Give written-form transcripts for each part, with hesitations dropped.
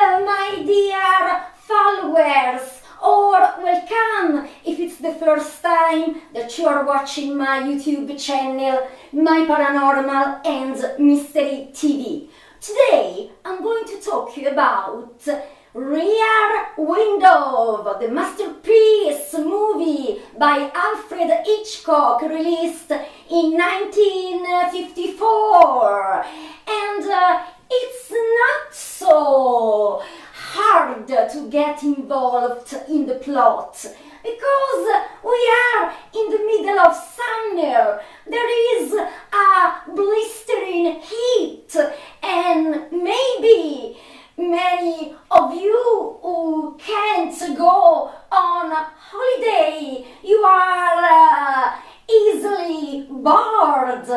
my dear followers, or welcome if it's the first time that you are watching my YouTube channel, My Paranormal and Mystery TV. Today I'm going to talk to you about Rear Window, the masterpiece movie by Alfred Hitchcock, released in 1954. And it's not so hard to get involved in the plot, because we are in the middle of summer. There is a blistering heat, and maybe many of you who can't go on holiday, you are easily bored,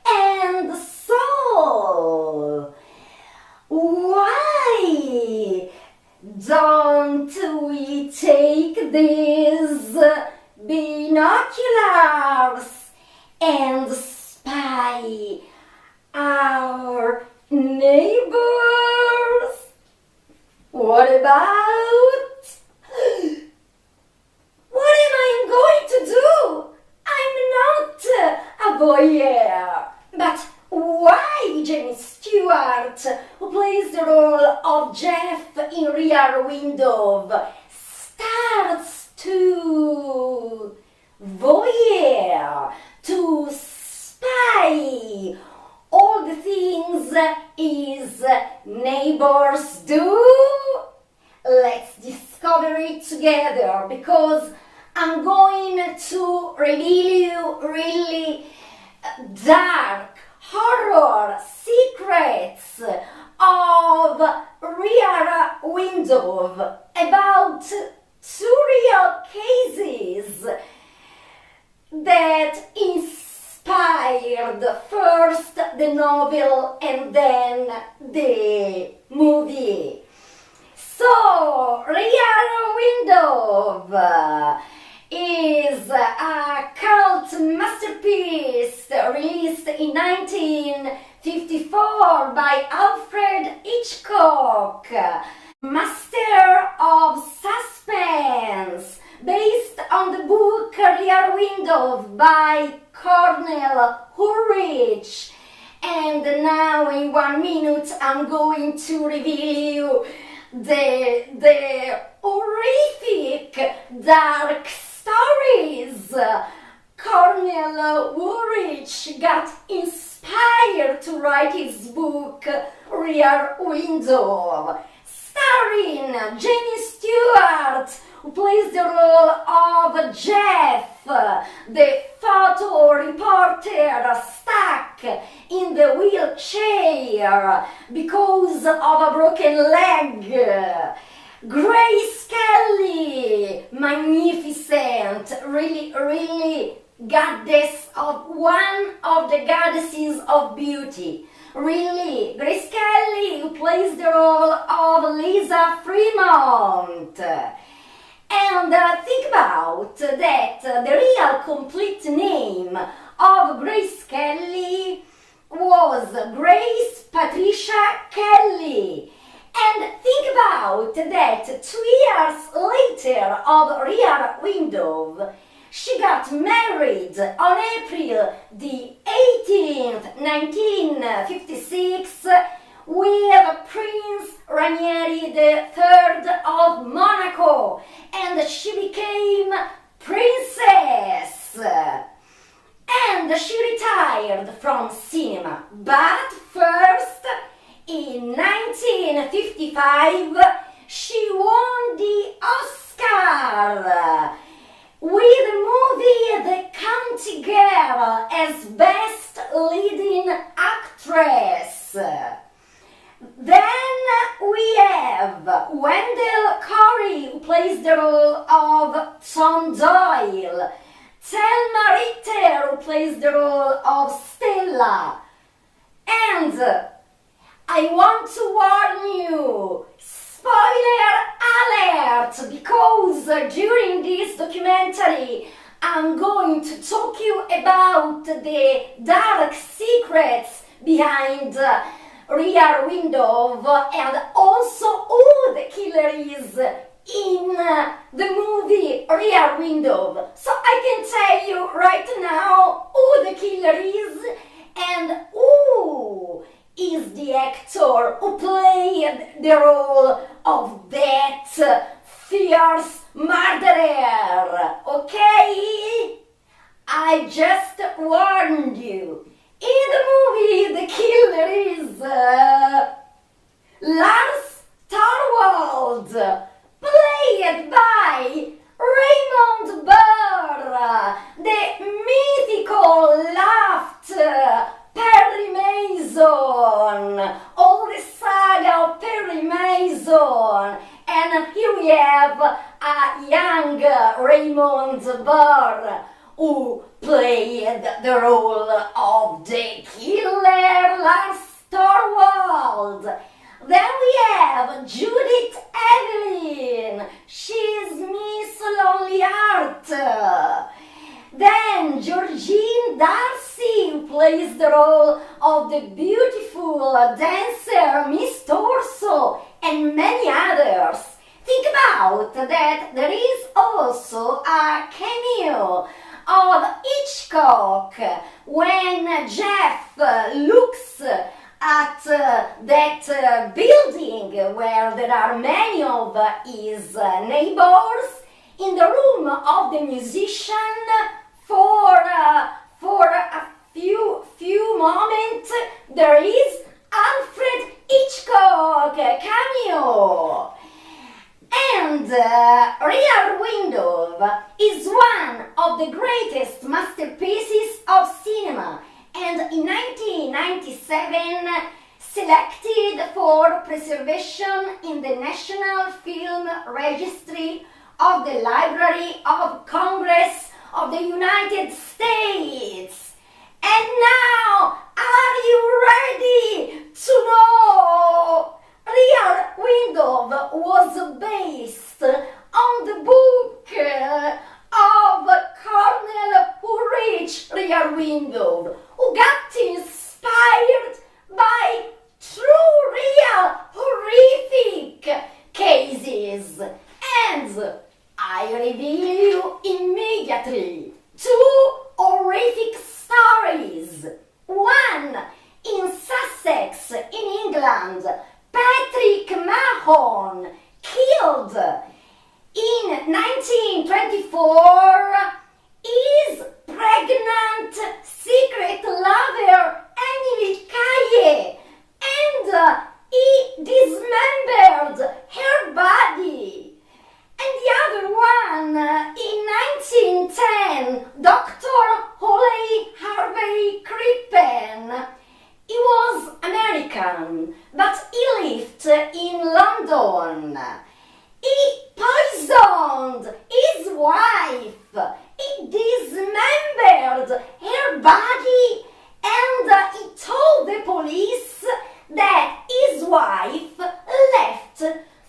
and so why don't we take these binoculars and spy our neighbors? What about? What am I going to do? I'm not a voyeur. But why Jamie Stewart, who plays the role of Jeff in Rear Window, starts to voyeur, to spy all the things his neighbors do? Let's discover it together, because I'm going to reveal you really dark horror secrets of Rear Window, about two real cases that inspired first the novel and then the movie. So, Rear Window is a cult masterpiece released in 1954 by Alfred Hitchcock, master of suspense, based on the book Rear Window by Cornell Hurwitz. And now in 1 minute I'm going to reveal you the horrific dark stories Cornell Hurwitz got inspired to write his book Rear Window, starring Jamie Stewart, who plays the role of Jeff, the photo reporter stuck in the wheelchair because of a broken leg. Grace Kelly, magnificent, really goddess of one of the goddesses of beauty. Really, Grace Kelly, who plays the role of Lisa Fremont. And think about that the real complete name of Grace Kelly was Grace Patricia Kelly. And think about that 2 years later of Rear Window, she got married on April the 18th, 1956, with Prince Ranieri III of Monaco, and she became princess. And she retired from cinema. But first, in 1955, she won the Oscar with the movie The County Girl as Best Leading Actress. Then we have Wendell Corey, who plays the role of Tom Doyle, Thelma Ritter, who plays the role of Stella, and I want to warn you, spoiler alert, because during this documentary I'm going to talk you about the dark secrets behind Rear Window and also who the killer is in the movie Rear Window. So I can tell you right now who the killer is and who is the actor who played the role of that fierce murderer, okay? I just warned you. In the movie, the killer is Lars Torvald, played by Raymond Burr, the mythical laughter Perry Mason, all the saga of Perry Mason. And here we have a young Raymond Burr who played the role of the killer Lars Torvald. Then we have Judith Evelyn, she's Miss Lonely Heart. Then Georgine Darcy, who plays the role of the beautiful dancer Miss Torso, and many others. Think about that there is also a cameo of Hitchcock when Jeff looks at that building where there are many of his neighbors. In the room of the musician, for a few moments, there is Alfred Hitchcock cameo. And Rear Window is one of the greatest masterpieces of cinema, and in 1997 selected for preservation in the National Film Registry of the Library of Congress of the United States. And now, are you ready to know? Rear Window was based on the book of Colonel Ulrich Rear Window, who got inspired by true, real, horrific cases. And I reveal you immediately two horrific stories. One in Sussex, in England, Patrick Mahon, killed in 1924, his pregnant secret lover Emily Kaye, and he dismembered her body. And the other one, in 1910, Dr. Holly Harvey Crippen. He was American, but he lived in London. He poisoned his wife. He dismembered her body, and he told the police that his wife left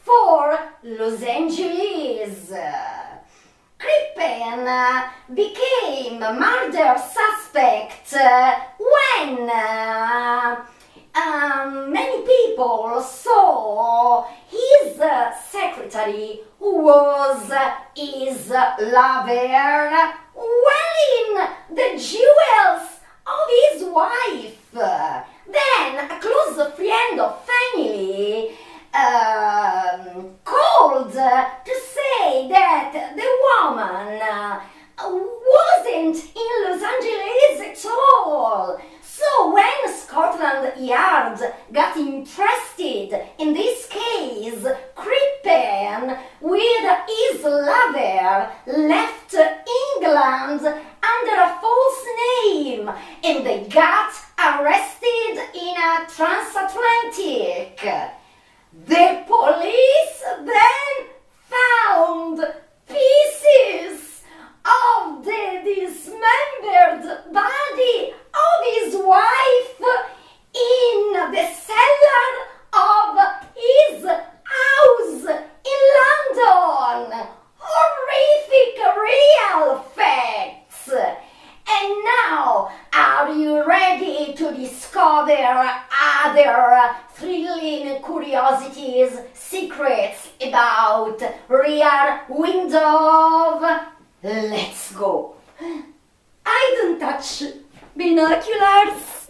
for Los Angeles. Crippen became murder suspect when many people saw his secretary, who was his lover, wearing the jewels of his wife. Then a close friend of family called to say that the woman wasn't in Los Angeles at all. So when Scotland Yard got interested in this case, Crippen, with his lover, left England under a false name, and they got arrested in a transatlantic. The police then found pieces of the dismembered body of his wife in the cellar of his house in London. Horrific real facts. And now, are you ready to discover other thrilling curiosities, secrets about Rear Window. Let's go. I don't touch binoculars.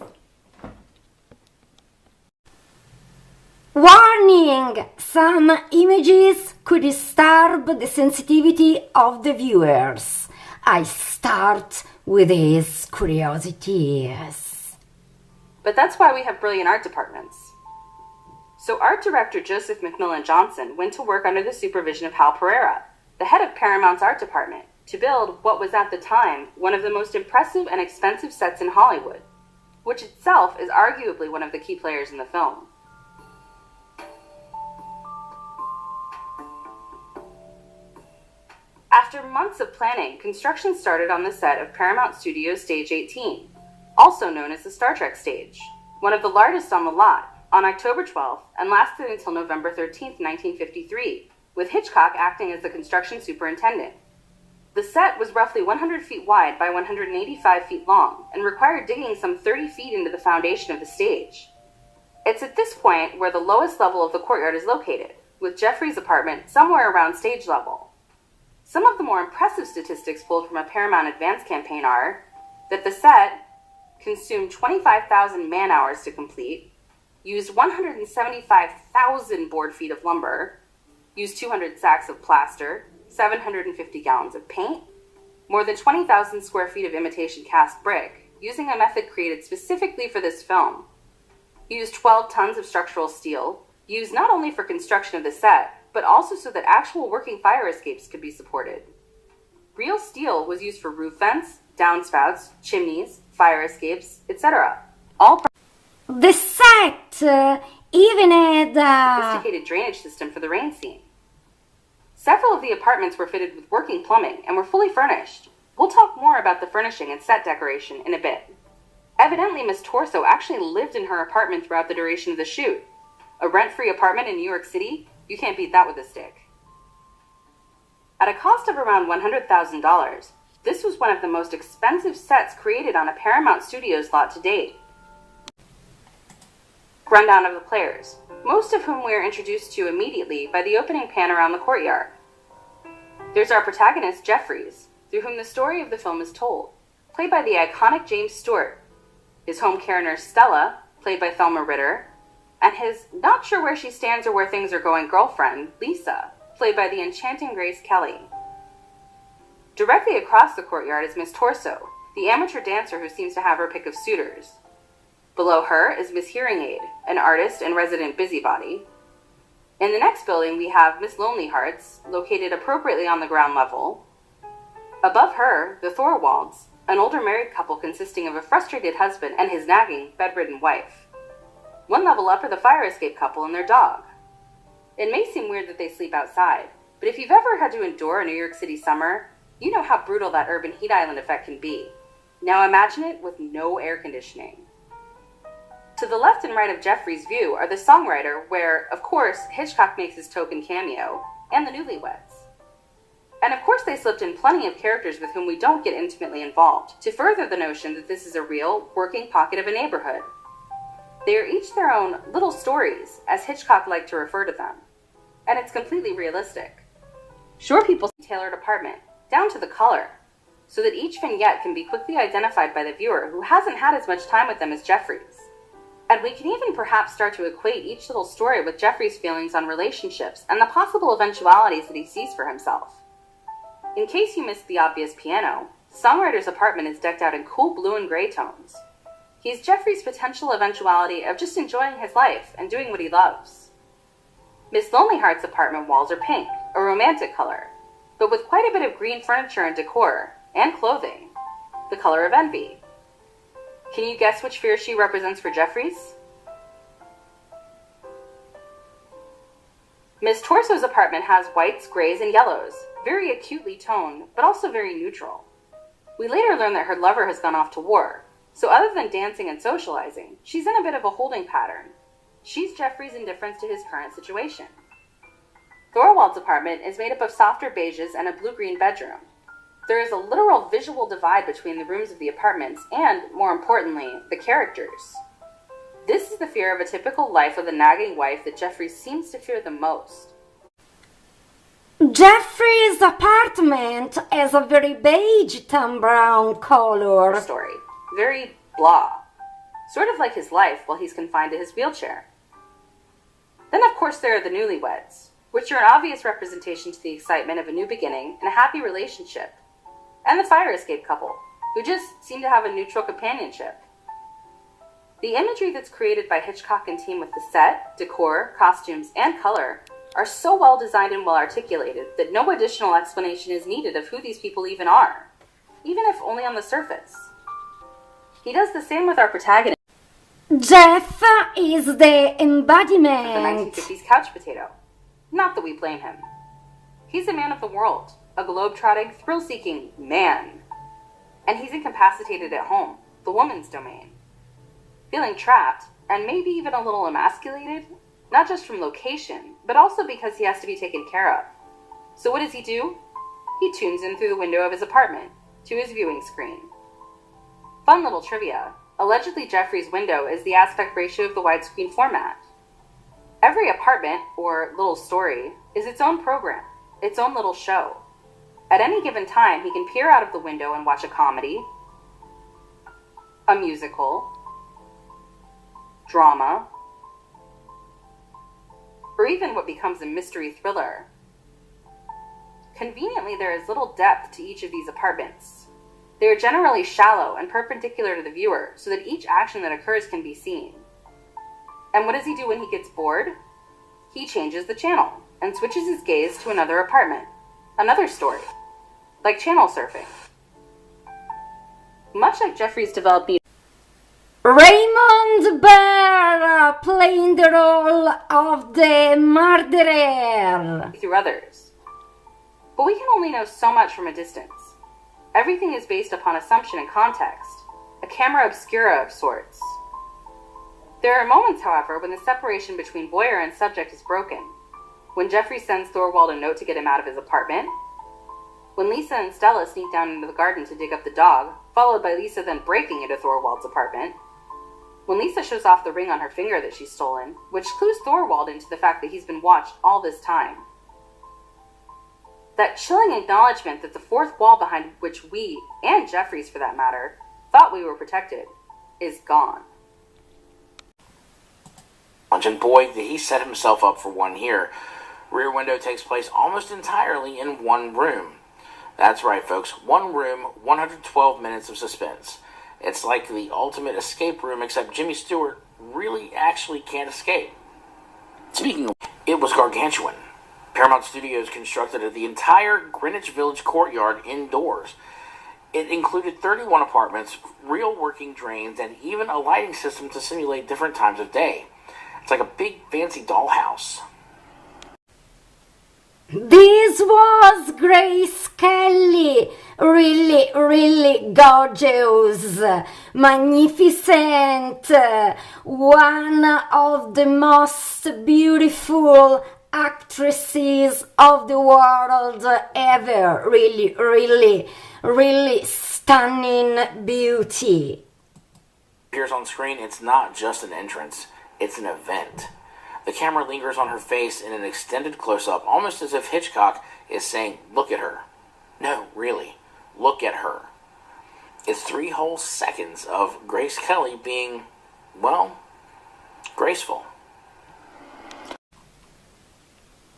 Warning! Some images could disturb the sensitivity of the viewers. I start with these curiosities. But that's why we have brilliant art departments. So art director Joseph McMillan Johnson went to work under the supervision of Hal Pereira, the head of Paramount's art department, to build what was at the time one of the most impressive and expensive sets in Hollywood, which itself is arguably one of the key players in the film. After months of planning, construction started on the set of Paramount Studios Stage 18, also known as the Star Trek stage, one of the largest on the lot, on October 12th and lasted until November 13th, 1953, with Hitchcock acting as the construction superintendent. The set was roughly 100 feet wide by 185 feet long and required digging some 30 feet into the foundation of the stage. It's at this point where the lowest level of the courtyard is located, with Jeffrey's apartment somewhere around stage level. Some of the more impressive statistics pulled from a Paramount Advance campaign are that the set consumed 25,000 man-hours to complete, used 175,000 board feet of lumber, used 200 sacks of plaster, 750 gallons of paint, more than 20,000 square feet of imitation cast brick, using a method created specifically for this film, used 12 tons of structural steel, used not only for construction of the set, but also so that actual working fire escapes could be supported. Real steel was used for roof vents, downspouts, chimneys, fire escapes, etc. The set even had a sophisticated drainage system for the rain scene. Several of the apartments were fitted with working plumbing and were fully furnished. We'll talk more about the furnishing and set decoration in a bit. Evidently, Miss Torso actually lived in her apartment throughout the duration of the shoot. A rent-free apartment in New York City? You can't beat that with a stick. At a cost of around $100,000, this was one of the most expensive sets created on a Paramount Studios lot to date. Rundown of the players, most of whom we are introduced to immediately by the opening pan around the courtyard. There's our protagonist, Jeffries, through whom the story of the film is told, played by the iconic James Stewart, his home care nurse Stella, played by Thelma Ritter, and his not sure where she stands or where things are going girlfriend, Lisa, played by the enchanting Grace Kelly. Directly across the courtyard is Miss Torso, the amateur dancer who seems to have her pick of suitors. Below her is Miss Hearing Aid, an artist and resident busybody. In the next building we have Miss Lonely Hearts, located appropriately on the ground level. Above her, the Thorwalds, an older married couple consisting of a frustrated husband and his nagging, bedridden wife. One level up are the fire escape couple and their dog. It may seem weird that they sleep outside, but if you've ever had to endure a New York City summer, you know how brutal that urban heat island effect can be. Now imagine it with no air conditioning. To the left and right of Jeffrey's view are the songwriter where, of course, Hitchcock makes his token cameo, and the newlyweds. And of course they slipped in plenty of characters with whom we don't get intimately involved, to further the notion that this is a real, working pocket of a neighborhood. They are each their own little stories, as Hitchcock liked to refer to them. And it's completely realistic. Sure, people see a tailored apartment, down to the color, so that each vignette can be quickly identified by the viewer who hasn't had as much time with them as Jeffries. And we can even perhaps start to equate each little story with Jeffries' feelings on relationships and the possible eventualities that he sees for himself. In case you missed the obvious piano, the songwriter's apartment is decked out in cool blue and gray tones. He's Jeffrey's potential eventuality of just enjoying his life and doing what he loves. Miss Lonely Heart's apartment walls are pink, a romantic color, but with quite a bit of green furniture and decor, and clothing, the color of envy. Can you guess which fear she represents for Jeffries? Miss Torso's apartment has whites, grays, and yellows, very acutely toned, but also very neutral. We later learn that her lover has gone off to war, so other than dancing and socializing, she's in a bit of a holding pattern. She's Jeffrey's indifference to his current situation. Thorwald's apartment is made up of softer beiges and a blue-green bedroom. There is a literal visual divide between the rooms of the apartments and, more importantly, the characters. This is the fear of a typical life with a nagging wife that Jeffries seems to fear the most. Jeffrey's apartment has a very beige tan brown color. Story. Very blah. Sort of like his life while he's confined to his wheelchair. Then of course there are the newlyweds, which are an obvious representation to the excitement of a new beginning and a happy relationship. And the fire escape couple, who just seem to have a neutral companionship. The imagery that's created by Hitchcock and team with the set, decor, costumes, and color are so well designed and well articulated that no additional explanation is needed of who these people even are, even if only on the surface. He does the same with our protagonist. Jeff is the embodiment of the 1950s couch potato. Not that we blame him. He's a man of the world, a globe-trotting, thrill-seeking man. And he's incapacitated at home, the woman's domain. Feeling trapped, and maybe even a little emasculated, not just from location, but also because he has to be taken care of. So what does he do? He tunes in through the window of his apartment, to his viewing screen. Fun little trivia. Allegedly, Jeffrey's window is the aspect ratio of the widescreen format. Every apartment, or little story, is its own program, its own little show. At any given time, he can peer out of the window and watch a comedy, a musical, drama, or even what becomes a mystery thriller. Conveniently, there is little depth to each of these apartments. They are generally shallow and perpendicular to the viewer, so that each action that occurs can be seen. And what does he do when he gets bored? He changes the channel and switches his gaze to another apartment, another story, like channel surfing. Much like Jeffrey's developed the Raymond Burr playing the role of the murderer through others. But we can only know so much from a distance. Everything is based upon assumption and context, a camera obscura of sorts. There are moments, however, when the separation between voyeur and subject is broken. When Jeffrey sends Thorwald a note to get him out of his apartment. When Lisa and Stella sneak down into the garden to dig up the dog, followed by Lisa then breaking into Thorwald's apartment. When Lisa shows off the ring on her finger that she's stolen, which clues Thorwald into the fact that he's been watched all this time. That chilling acknowledgement that the fourth wall behind which we, and Jeffries for that matter, thought we were protected, is gone. And boy, did he set himself up for one here. Rear Window takes place almost entirely in one room. That's right, folks. One room, 112 minutes of suspense. It's like the ultimate escape room, except Jimmy Stewart really actually can't escape. Speaking of, it was gargantuan. Paramount Studios constructed the entire Greenwich Village courtyard indoors. It included 31 apartments, real working drains, and even a lighting system to simulate different times of day. It's like a big fancy dollhouse. This was Grace Kelly, really gorgeous, magnificent, one of the most beautiful actresses of the world ever, really stunning beauty. Appears on screen, it's not just an entrance, it's an event. The camera lingers on her face in an extended close-up, almost as if Hitchcock is saying, look at her. No, really, look at her. It's 3 whole seconds of Grace Kelly being, well, graceful.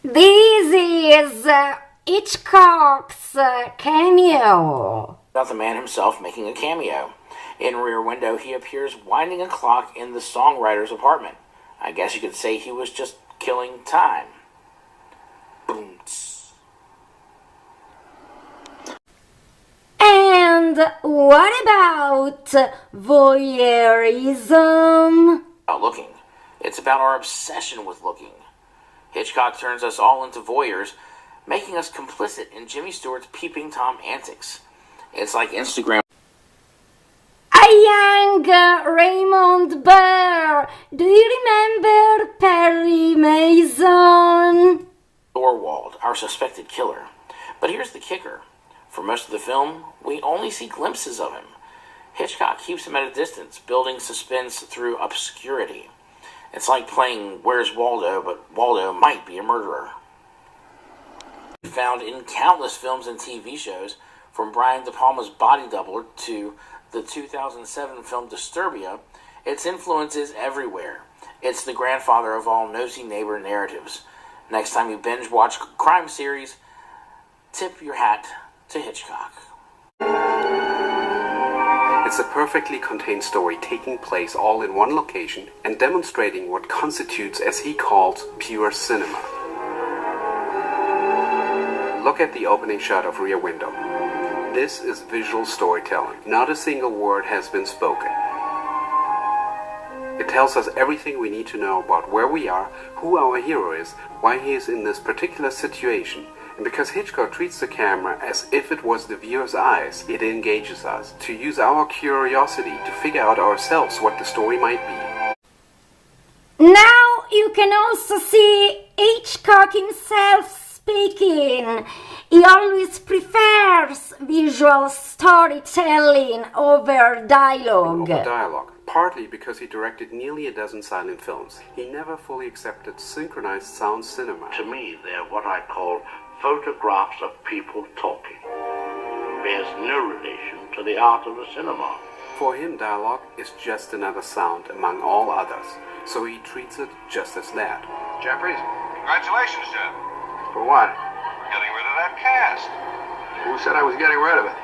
This is Hitchcock's cameo. About the man himself making a cameo. In Rear Window, he appears winding a clock in the songwriter's apartment. I guess you could say he was just killing time. Boom. And what about voyeurism? About looking. It's about our obsession with looking. Hitchcock turns us all into voyeurs, making us complicit in Jimmy Stewart's peeping Tom antics. It's like Instagram. A young Raymond Burr. Do you remember Perry Mason? Thorwald, our suspected killer. But here's the kicker. For most of the film, we only see glimpses of him. Hitchcock keeps him at a distance, building suspense through obscurity. It's like playing Where's Waldo, but Waldo might be a murderer. Found in countless films and TV shows, from Brian De Palma's Body Doubler to the 2007 film Disturbia, its influence is everywhere. It's the grandfather of all nosy neighbor narratives. Next time you binge watch crime series, tip your hat to Hitchcock. It's a perfectly contained story taking place all in one location and demonstrating what constitutes, as he calls, pure cinema. Look at the opening shot of Rear Window. This is visual storytelling. Not a single word has been spoken. It tells us everything we need to know about where we are, who our hero is, why he is in this particular situation. And because Hitchcock treats the camera as if it was the viewer's eyes, it engages us to use our curiosity to figure out ourselves what the story might be. Now you can also see Hitchcock himself speaking. He always prefers visual storytelling over dialogue. Partly because he directed nearly a dozen silent films. He never fully accepted synchronized sound cinema. To me, they're what I call photographs of people talking. Bears no relation to the art of the cinema. For him, dialogue is just another sound among all others, so he treats it just as that. Jeffries, congratulations, Jeff. For what? For getting rid of that cast. Who said I was getting rid of it?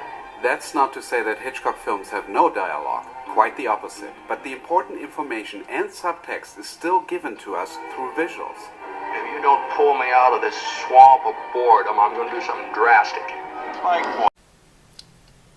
That's not to say that Hitchcock films have no dialogue. Quite the opposite. But the important information and subtext is still given to us through visuals. If you don't pull me out of this swamp of boredom, I'm going to do something drastic. Like what?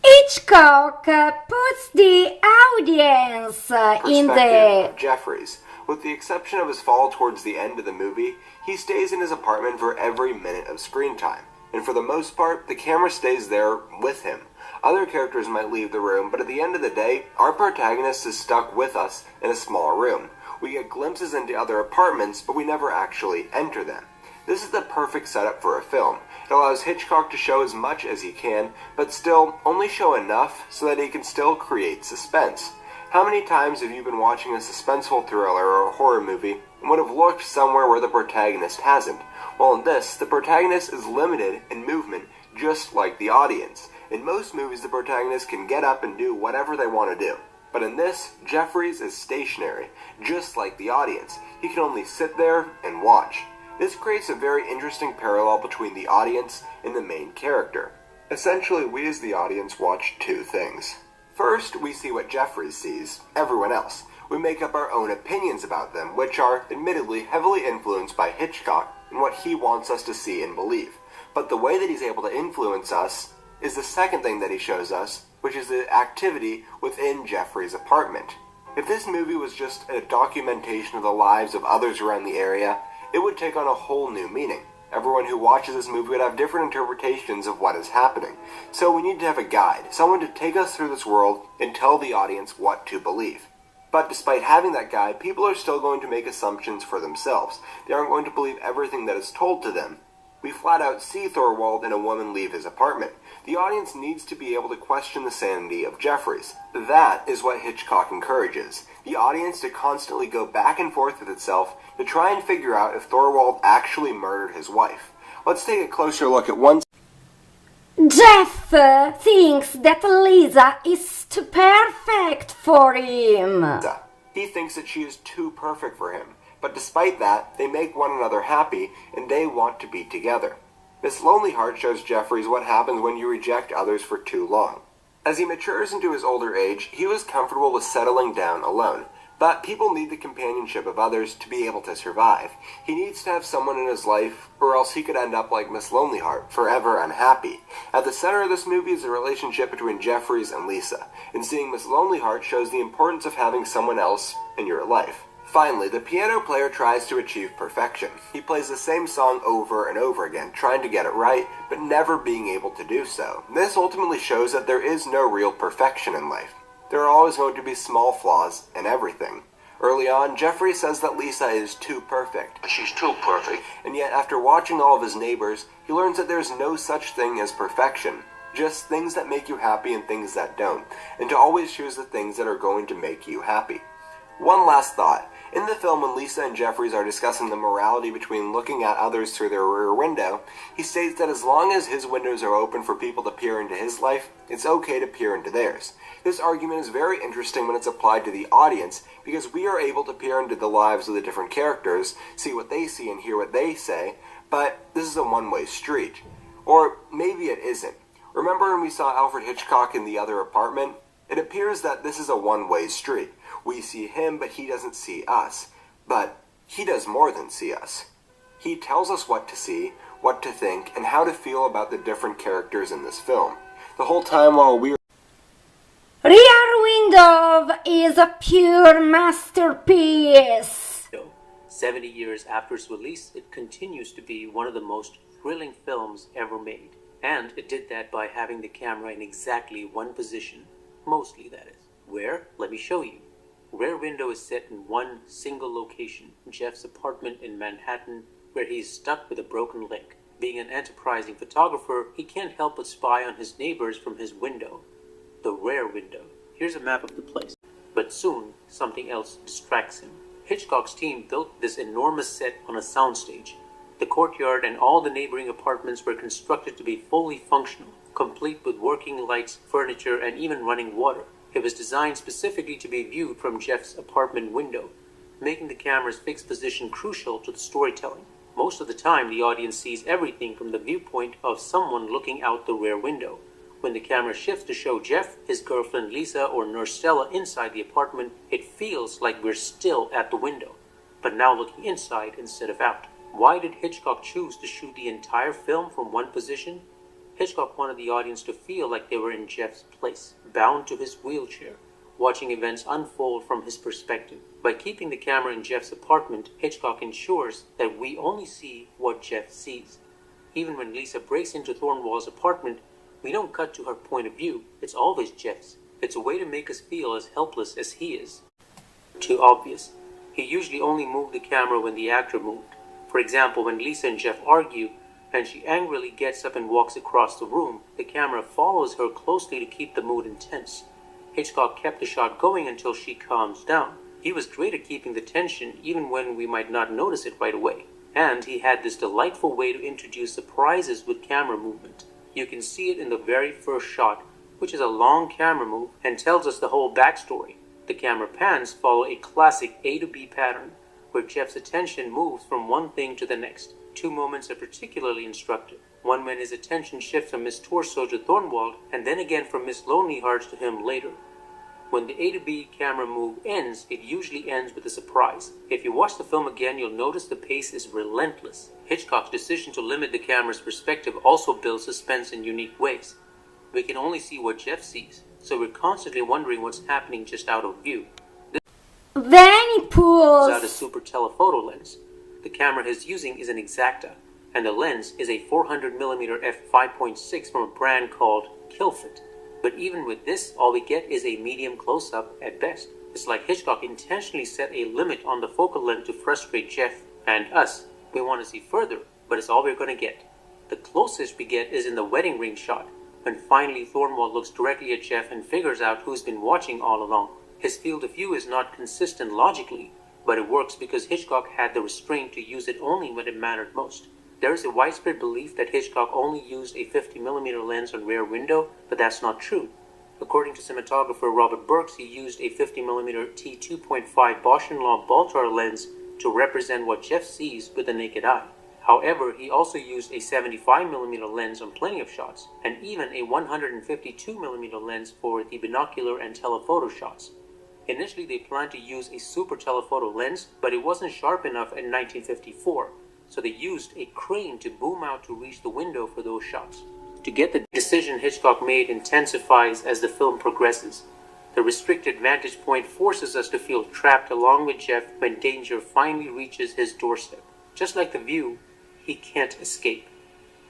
Hitchcock puts the audience in the... Jeffries. With the exception of his fall towards the end of the movie, he stays in his apartment for every minute of screen time. And for the most part, the camera stays there with him. Other characters might leave the room, but at the end of the day, our protagonist is stuck with us in a small room. We get glimpses into other apartments, but we never actually enter them. This is the perfect setup for a film. It allows Hitchcock to show as much as he can, but still only show enough so that he can still create suspense. How many times have you been watching a suspenseful thriller or a horror movie and would have looked somewhere where the protagonist hasn't? Well, in this, the protagonist is limited in movement, just like the audience. In most movies, the protagonist can get up and do whatever they want to do. But in this, Jeffries is stationary, just like the audience. He can only sit there and watch. This creates a very interesting parallel between the audience and the main character. Essentially, we as the audience watch two things. First, we see what Jeffries sees, everyone else. We make up our own opinions about them, which are, admittedly, heavily influenced by Hitchcock and what he wants us to see and believe. But the way that he's able to influence us is the second thing that he shows us, which is the activity within Jeffries' apartment. If this movie was just a documentation of the lives of others around the area, it would take on a whole new meaning. Everyone who watches this movie would have different interpretations of what is happening. So we need to have a guide, someone to take us through this world and tell the audience what to believe. But despite having that guide, people are still going to make assumptions for themselves. They aren't going to believe everything that is told to them. We flat out see Thorwald and a woman leave his apartment. The audience needs to be able to question the sanity of Jeffries. That is what Hitchcock encourages. The audience to constantly go back and forth with itself to try and figure out if Thorwald actually murdered his wife. Let's take a closer look at one. Jeff thinks that Lisa is too perfect for him. He thinks that she is too perfect for him. But despite that, they make one another happy, and they want to be together. Miss Lonely Heart shows Jeffries what happens when you reject others for too long. As he matures into his older age, he was comfortable with settling down alone. But people need the companionship of others to be able to survive. He needs to have someone in his life, or else he could end up like Miss Lonely Heart, forever unhappy. At the center of this movie is the relationship between Jeffries and Lisa, and seeing Miss Lonely Heart shows the importance of having someone else in your life. Finally, the piano player tries to achieve perfection. He plays the same song over and over again, trying to get it right, but never being able to do so. This ultimately shows that there is no real perfection in life. There are always going to be small flaws in everything. Early on, Jeffrey says that Lisa is too perfect. She's too perfect. And yet, after watching all of his neighbors, he learns that there is no such thing as perfection. just things that make you happy and things that don't, and to always choose the things that are going to make you happy. One last thought. In the film, when Lisa and Jeffries are discussing the morality between looking at others through their rear window, he states that as long as his windows are open for people to peer into his life, it's okay to peer into theirs. This argument is very interesting when it's applied to the audience, because we are able to peer into the lives of the different characters, see what they see and hear what they say, but this is a one-way street. Or maybe it isn't. Remember when we saw Alfred Hitchcock in The Other Apartment? It appears that this is a one-way street. We see him, but he doesn't see us. But he does more than see us. He tells us what to see, what to think, and how to feel about the different characters in this film. The whole time while we're... Rear Window is a pure masterpiece. 70 years after its release, it continues to be one of the most thrilling films ever made. And it did that by having the camera in exactly one position. Mostly, that is. Where? Let me show you. Rear Window is set in one single location, Jeff's apartment in Manhattan, where he is stuck with a broken leg. Being an enterprising photographer, he can't help but spy on his neighbors from his window. The rear window. Here's a map of the place. But soon, something else distracts him. Hitchcock's team built this enormous set on a soundstage. The courtyard and all the neighboring apartments were constructed to be fully functional, complete with working lights, furniture, and even running water. It was designed specifically to be viewed from Jeff's apartment window, making the camera's fixed position crucial to the storytelling. Most of the time, the audience sees everything from the viewpoint of someone looking out the rear window. When the camera shifts to show Jeff, his girlfriend Lisa, or Nurse Stella inside the apartment, it feels like we're still at the window, but now looking inside instead of out. Why did Hitchcock choose to shoot the entire film from one position? Hitchcock wanted the audience to feel like they were in Jeff's place, bound to his wheelchair, watching events unfold from his perspective. By keeping the camera in Jeff's apartment, Hitchcock ensures that we only see what Jeff sees. Even when Lisa breaks into Thornwall's apartment, we don't cut to her point of view. It's always Jeff's. It's a way to make us feel as helpless as he is. Too obvious. He usually only moved the camera when the actor moved. For example, when Lisa and Jeff argue, and she angrily gets up and walks across the room, the camera follows her closely to keep the mood intense. Hitchcock kept the shot going until she calms down. He was great at keeping the tension even when we might not notice it right away. And he had this delightful way to introduce surprises with camera movement. You can see it in the very first shot, which is a long camera move and tells us the whole backstory. The camera pans follow a classic A to B pattern, where Jeff's attention moves from one thing to the next. Two moments are particularly instructive. One when his attention shifts from Miss Torso to Thornwald, and then again from Miss Lonely Hearts to him later. When the A to B camera move ends, it usually ends with a surprise. If you watch the film again, you'll notice the pace is relentless. Hitchcock's decision to limit the camera's perspective also builds suspense in unique ways. We can only see what Jeff sees, so we're constantly wondering what's happening just out of view. Then he pulls out a super telephoto lens. The camera he's using is an Exacta, and the lens is a 400mm f5.6 from a brand called Kilfit. But even with this, all we get is a medium close-up at best. It's like Hitchcock intentionally set a limit on the focal length to frustrate Jeff and us. We want to see further, but it's all we're going to get. The closest we get is in the wedding ring shot, when finally Thornwall looks directly at Jeff and figures out who's been watching all along. His field of view is not consistent logically, but it works because Hitchcock had the restraint to use it only when it mattered most. There is a widespread belief that Hitchcock only used a 50mm lens on Rear Window, but that's not true. According to cinematographer Robert Burks, he used a 50mm T2.5 Bausch & Lomb Baltar lens to represent what Jeff sees with the naked eye. However, he also used a 75mm lens on plenty of shots, and even a 152mm lens for the binocular and telephoto shots. Initially, they planned to use a super telephoto lens, but it wasn't sharp enough in 1954, so they used a crane to boom out to reach the window for those shots. To get the decision Hitchcock made intensifies as the film progresses. The restricted vantage point forces us to feel trapped along with Jeff when danger finally reaches his doorstep. Just like The View, he can't escape.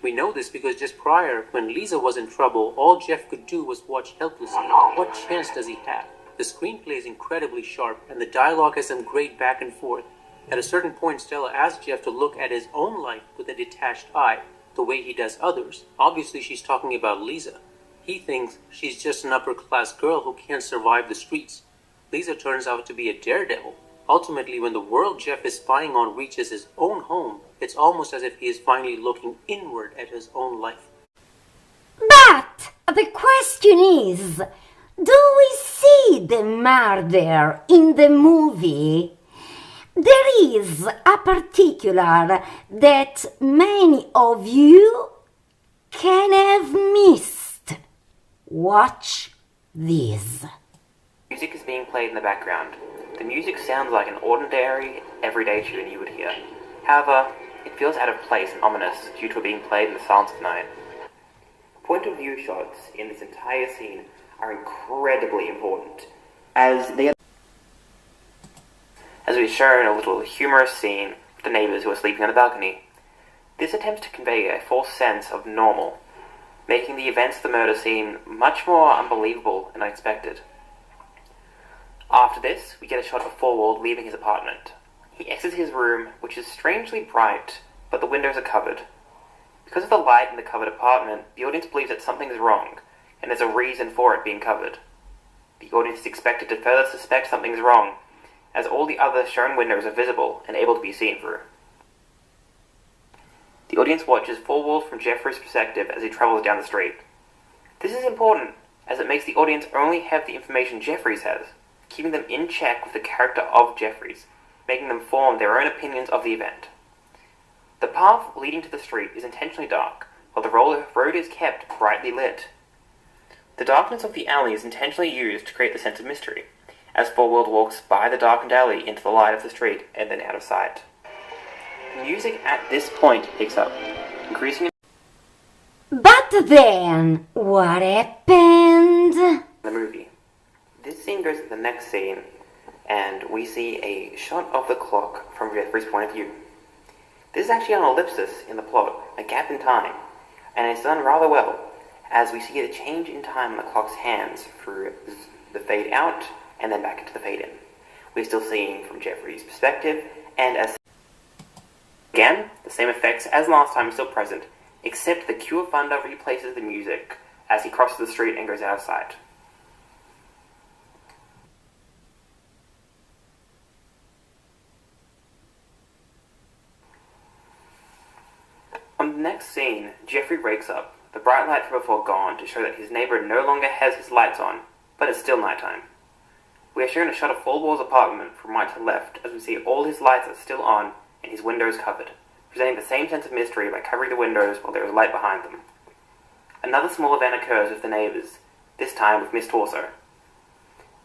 We know this because just prior, when Lisa was in trouble, all Jeff could do was watch helplessly. What chance does he have? The screenplay is incredibly sharp, and the dialogue has some great back and forth. At a certain point, Stella asks Jeff to look at his own life with a detached eye, the way he does others. Obviously, she's talking about Lisa. He thinks she's just an upper-class girl who can't survive the streets. Lisa turns out to be a daredevil. Ultimately, when the world Jeff is spying on reaches his own home, it's almost as if he is finally looking inward at his own life. But the question is, do we see the murder in the movie? There is a particular that many of you can have missed. Watch this. Music is being played in the background. The music sounds like an ordinary, everyday tune you would hear. However, it feels out of place and ominous due to it being played in the silence of night. Point of view shots in this entire scene are incredibly important, as we show in a little humorous scene with the neighbours who are sleeping on the balcony. This attempts to convey a false sense of normal, making the events of the murder seem much more unbelievable and unexpected. After this, we get a shot of Forward leaving his apartment. He exits his room, which is strangely bright, but the windows are covered. Because of the light in the covered apartment, the audience believes that something is wrong, and there's a reason for it being covered. The audience is expected to further suspect something's wrong, as all the other shown windows are visible and able to be seen through. The audience watches Forward from Jeffrey's perspective as he travels down the street. This is important, as it makes the audience only have the information Jeffries has, keeping them in check with the character of Jeffries, making them form their own opinions of the event. The path leading to the street is intentionally dark, while the road is kept brightly lit. The darkness of the alley is intentionally used to create the sense of mystery, as Forward walks by the darkened alley into the light of the street and then out of sight. The music at this point picks up, increasing But then, what happened? in the movie. This scene goes to the next scene, and we see a shot of the clock from Jeffrey's point of view. This is actually an ellipsis in the plot, a gap in time, and it's done rather well, as we see the change in time on the clock's hands through the fade out and then back into the fade in. We're still seeing from Jeffrey's perspective, and as again, the same effects as last time are still present, except the cue of thunder replaces the music as he crosses the street and goes out of sight. On the next scene, Jeffrey wakes up, the bright light from before gone, to show that his neighbour no longer has his lights on, but it's still nighttime. We are shown a shot of Forward's apartment from right to left, as we see all his lights are still on and his windows covered, presenting the same sense of mystery by covering the windows while there is light behind them. Another small event occurs with the neighbours, this time with Miss Torso.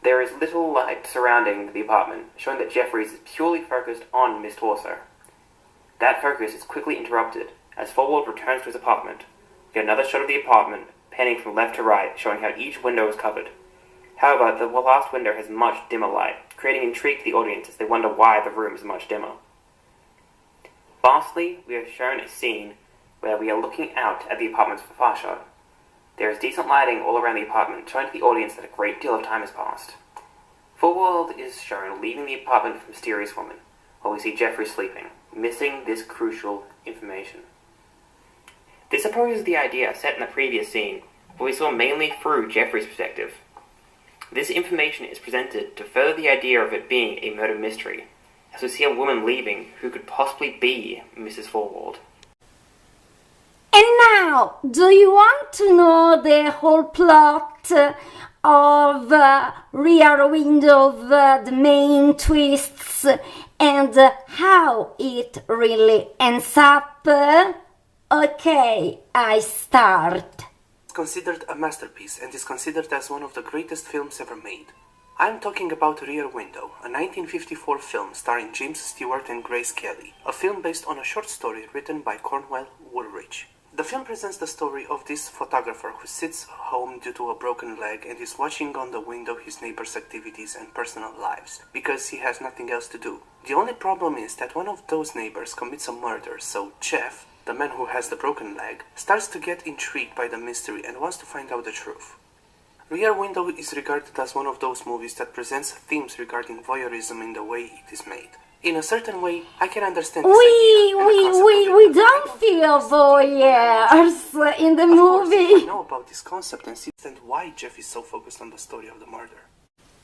There is little light surrounding the apartment, showing that Jeffries is purely focused on Miss Torso. That focus is quickly interrupted, as Forward returns to his apartment. We get another shot of the apartment, panning from left to right, showing how each window is covered. However, the last window has much dimmer light, creating intrigue to the audience as they wonder why the room is much dimmer. Lastly, we are shown a scene where we are looking out at the apartment's far shot. There is decent lighting all around the apartment, showing to the audience that a great deal of time has passed. Forward is shown leaving the apartment with a mysterious woman, while we see Jeffrey sleeping, missing this crucial information. This opposes the idea set in the previous scene, where we saw mainly through Jeffrey's perspective. This information is presented to further the idea of it being a murder mystery, as we see a woman leaving who could possibly be Mrs. Forward. And now, do you want to know the whole plot of Rear Window, the main twists, and how it really ends up? Okay, I start. It's considered a masterpiece and is considered as one of the greatest films ever made. I'm talking about Rear Window, a 1954 film starring James Stewart and Grace Kelly, a film based on a short story written by Cornwell Woolrich. The film presents the story of this photographer who sits home due to a broken leg and is watching on the window his neighbors' activities and personal lives, because he has nothing else to do. The only problem is that one of those neighbors commits a murder, so Jeff, the man who has the broken leg, starts to get intrigued by the mystery and wants to find out the truth. Rear Window is regarded as one of those movies that presents themes regarding voyeurism in the way it is made. In a certain way, I can understand this idea and the concept of it, We but don't I feel voyeurs in the Of course, movie. I know about this concept and see why Jeff is so focused on the story of the murder.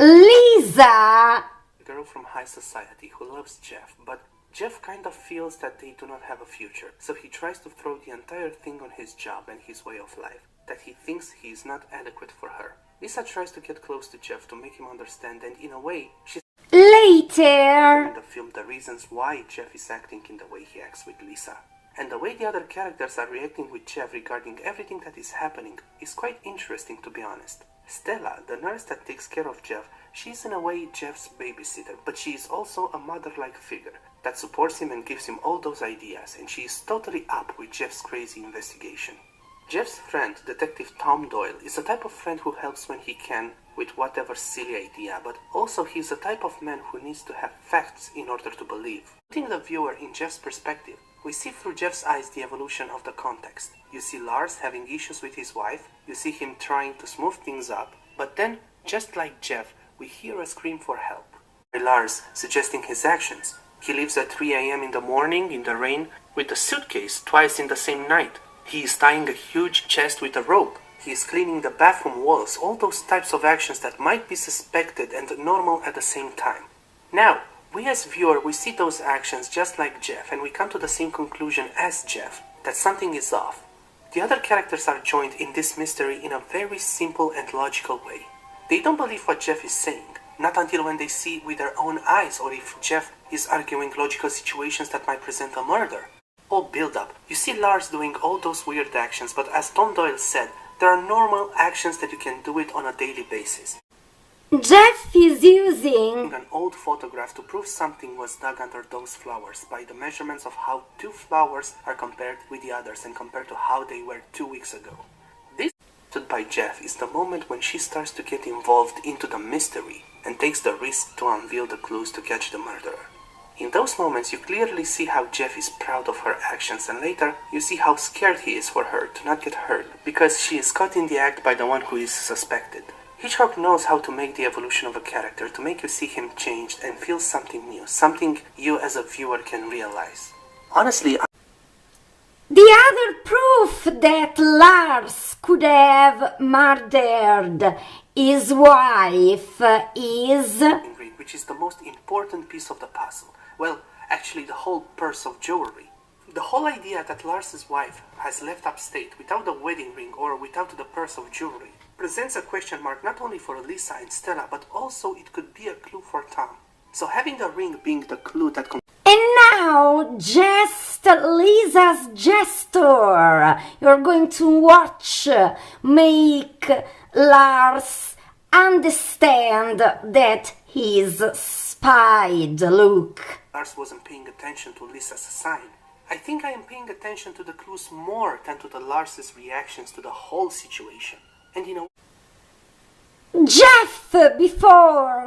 Lisa! A girl from high society who loves Jeff, but Jeff kind of feels that they do not have a future, so he tries to throw the entire thing on his job and his way of life, that he thinks he is not adequate for her. Lisa tries to get close to Jeff to make him understand, and in a way, she's Later! in the film the reasons why Jeff is acting in the way he acts with Lisa. And the way the other characters are reacting with Jeff regarding everything that is happening is quite interesting, to be honest. Stella, the nurse that takes care of Jeff, she's in a way Jeff's babysitter, but she is also a mother-like figure that supports him and gives him all those ideas, and she is totally up with Jeff's crazy investigation. Jeff's friend, Detective Tom Doyle, is the type of friend who helps when he can with whatever silly idea, but also he's the type of man who needs to have facts in order to believe. Putting the viewer in Jeff's perspective, we see through Jeff's eyes the evolution of the context. You see Lars having issues with his wife, you see him trying to smooth things up, but then, just like Jeff, we hear a scream for help. Lars suggesting his actions. He leaves at 3 a.m. in the morning, in the rain, with a suitcase twice in the same night. He is tying a huge chest with a rope. He is cleaning the bathroom walls, all those types of actions that might be suspected and normal at the same time. Now, we as viewer, we see those actions just like Jeff, and we come to the same conclusion as Jeff, that something is off. The other characters are joined in this mystery in a very simple and logical way. They don't believe what Jeff is saying, not until when they see with their own eyes, or if Jeff is arguing logical situations that might present a murder. All build up. You see Lars doing all those weird actions, but as Tom Doyle said, there are normal actions that you can do it on a daily basis. Jeff is using An old photograph to prove something was dug under those flowers by the measurements of how two flowers are compared with the others and compared to how they were 2 weeks ago. This by Jeff is the moment when she starts to get involved into the mystery and takes the risk to unveil the clues to catch the murderer. In those moments you clearly see how Jeff is proud of her actions, and later you see how scared he is for her to not get hurt because she is caught in the act by the one who is suspected. Hitchcock knows how to make the evolution of a character to make you see him changed and feel something new, something you as a viewer can realize. Honestly, the other proof that Lars could have murdered his wife is which is the most important piece of the puzzle. Well, actually the whole purse of jewelry. The whole idea that Lars's wife has left upstate without the wedding ring or without the purse of jewelry presents a question mark not only for Lisa and Stella, but also it could be a clue for Tom. So having the ring being the clue that and now just Lisa's gesture you're going to watch make Lars understand that he's spied. Look. Lars wasn't paying attention to Lisa's sign. I think I am paying attention to the clues more than to the Lars's reactions to the whole situation. And you know, Jeff before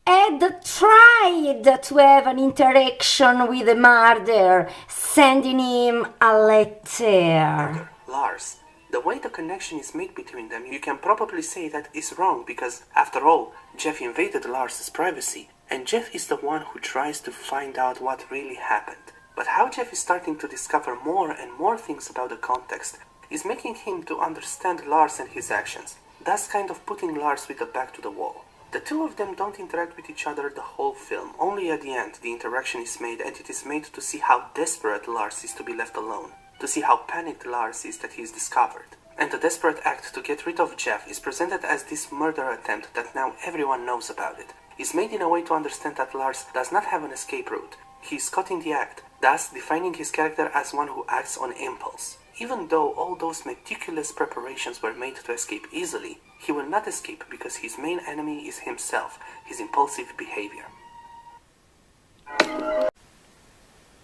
had tried to have an interaction with the murderer, sending him a letter. Lars, the way the connection is made between them, you can probably say that is wrong because, after all, Jeff invaded Lars's privacy, and Jeff is the one who tries to find out what really happened. But how Jeff is starting to discover more and more things about the context is making him to understand Lars and his actions, thus kind of putting Lars with the back to the wall. The two of them don't interact with each other the whole film, only at the end the interaction is made, and it is made to see how desperate Lars is to be left alone, to see how panicked Lars is that he is discovered. And the desperate act to get rid of Jeff is presented as this murder attempt that now everyone knows about it. Is made in a way to understand that Lars does not have an escape route. He is caught in the act, thus defining his character as one who acts on impulse. Even though all those meticulous preparations were made to escape easily, he will not escape because his main enemy is himself, his impulsive behavior.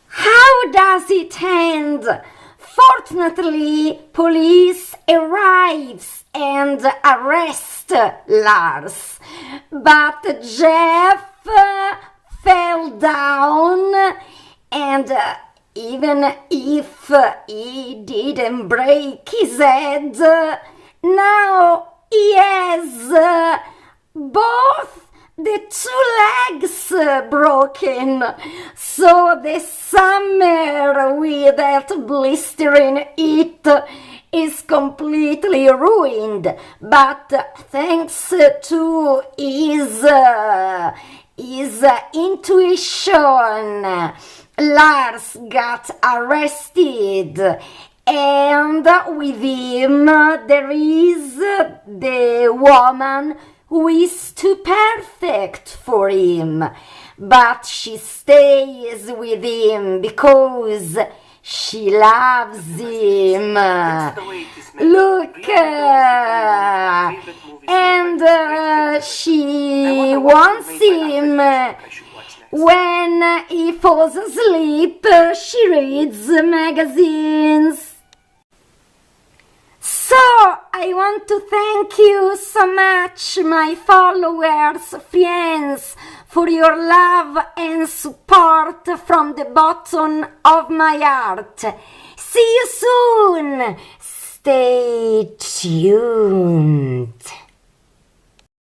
How does it end? Fortunately, police arrives and arrest Lars, but Jeff fell down, and even if he didn't break his head, now he has both the 2 legs broken, so the summer without blistering it is completely ruined. But thanks to his intuition, Lars got arrested, and with him there is the woman who is too perfect for him, but she stays with him because she loves him. Look, and she wants him. When he falls asleep, she reads magazines. So, I want to thank you so much, my followers, friends, for your love and support from the bottom of my heart. See you soon. Stay tuned.